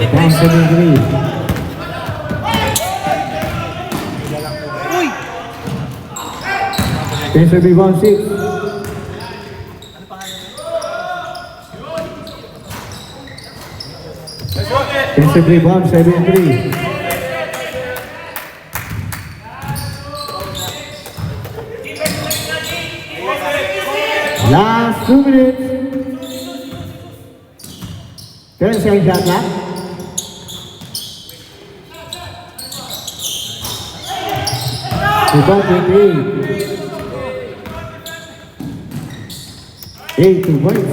173. Uy! Defensive rebound 6. Defensive rebound 7-3. Last 2 minutes. 10-second shot clock. Rebound 28. 8 points.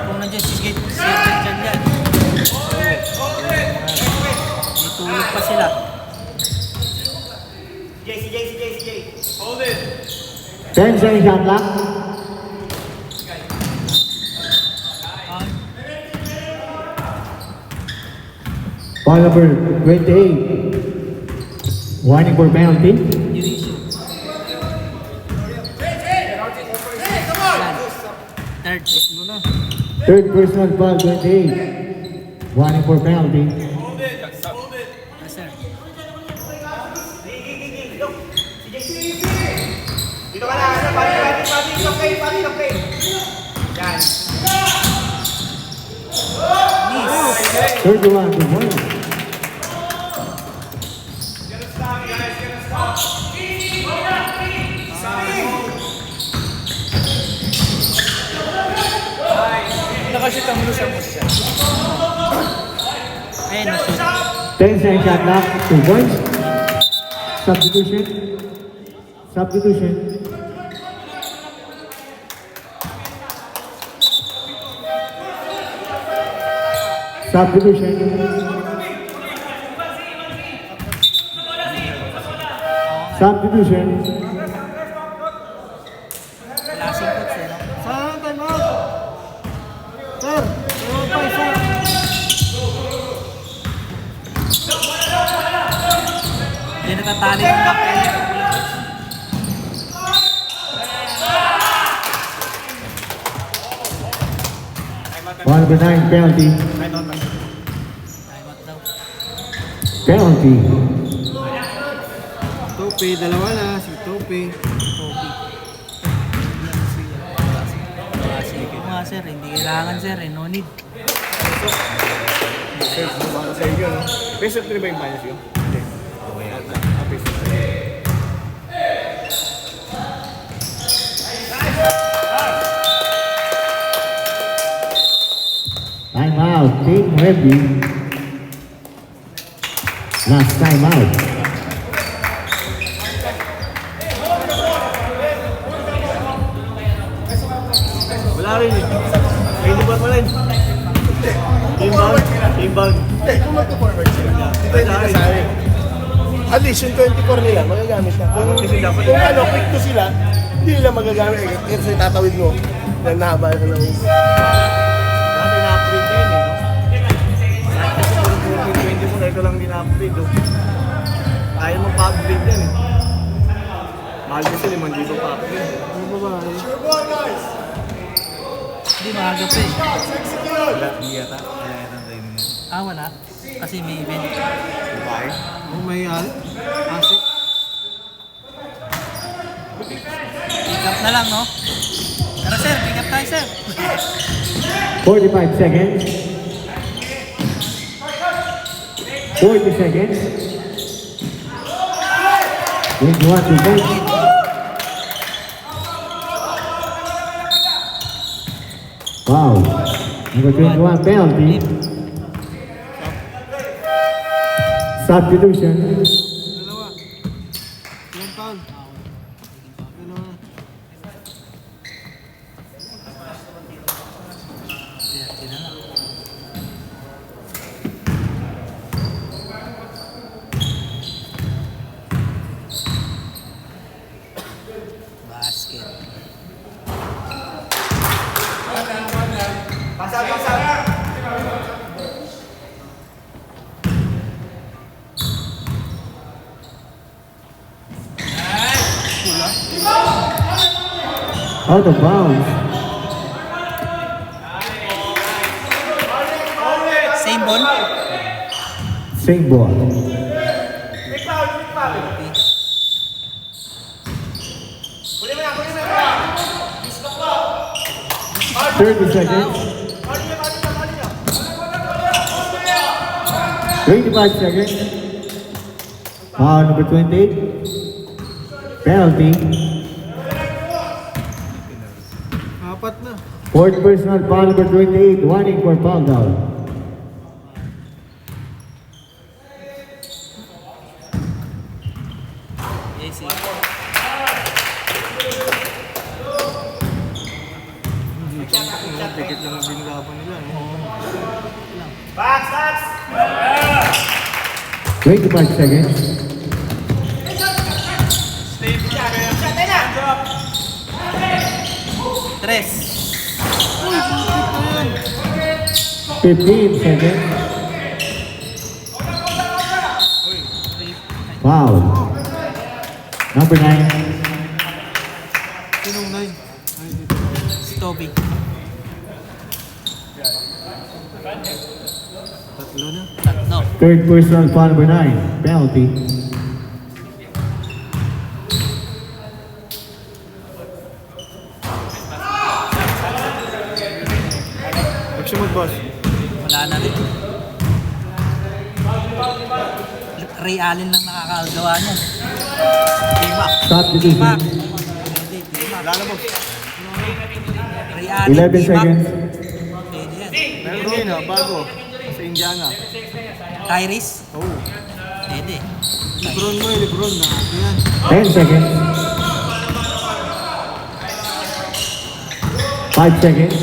Kung nandiyan si Skate, dyan yan. May tulog pa sila. CJ. Hold it. 10-second shot clock. Ball number 28. Warning for penalty. Third. Third personal foul 28. Warning for penalty. Hold it. Yes, sir. Dito ka na. Pati. Okay. Yan. 31 to 1. Nakashit ang lusa mo siya. Ayun, na-shoot. 10-second shot clock. 2 points. Substitution. Substitution. Lasing coach eh, no? Saan time out? Sir, pa isa. Hindi natatali yung back end. Ball number 9 penalty. Time out daw. Penalty. Tope, dalawa na. Si Tope. Sige nga sir, hindi kailangan sir eh, no need. Sir, para sa inyo, no? Best of 3 ba yung minus yun? Hindi. Best of 3. Time out. Team Webby. Last time out. Wala rin eh. May lupa pa rin. Inbound. Hindi, kung magpo-forward sila. Depende na sa akin. At least yung 24 nila, magagamit na. Kung ano, quick to sila, hindi nila magagamit. Kasi tatawid mo, nahaba ka lang. Dati na-upgrade yun eh. Kasi kung 20 ito lang din na-upgrade. Ayaw mo pa-upgrade yan eh. Mahal kasi 5,000 pa-upgrade. Ano ba ba? Hindi maaga pa eh. Wala, hindi yata. Wala yata ang training yan. Ah, wala. Kasi may event. Dubai? Kung may asik. Pick up na lang, no? Tara sir, pick up tayo sir. 45 seconds. 40 seconds. 21 to 1. Wow. Number 21 penalty. Substitution. Dalawa. Ilang pound? Dalawa. Sir, na lang. Basket. Pasal. Out of bounds. Same ball. Same ball. Quick foul, quick foul. Kunin mo na, kunin mo na. 30 seconds. Bali niya, bali niya, bali niya. 25 seconds. Foul number 28. Penalty. Apat na. Fourth personal foul number 28. Warning for foul down. Yes, eh. Tikit lang ang binlaban nila. Box, box. 25 seconds. Tres. 15 seconds. Foul. Number 9. Sinong nine? Si Toby. Tatlo na. Tatlo. Third personal foul number 9. Penalty. Magsimod, boss. Wala na rin. Ray Allen lang nakakagawa niyan. T-Mac. Stop the T-Mac. defense. Pwede, T-Mac. Wala na, boss. Ray Allen, 11 T-Mac. seconds. Pwede yan. Meron din, ha, bago. Sa Indiana. Tyrese. Oo. Pwede. Lebron mo eh, Lebron. Nakaka yan. 10 seconds. 5 seconds.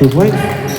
2 points.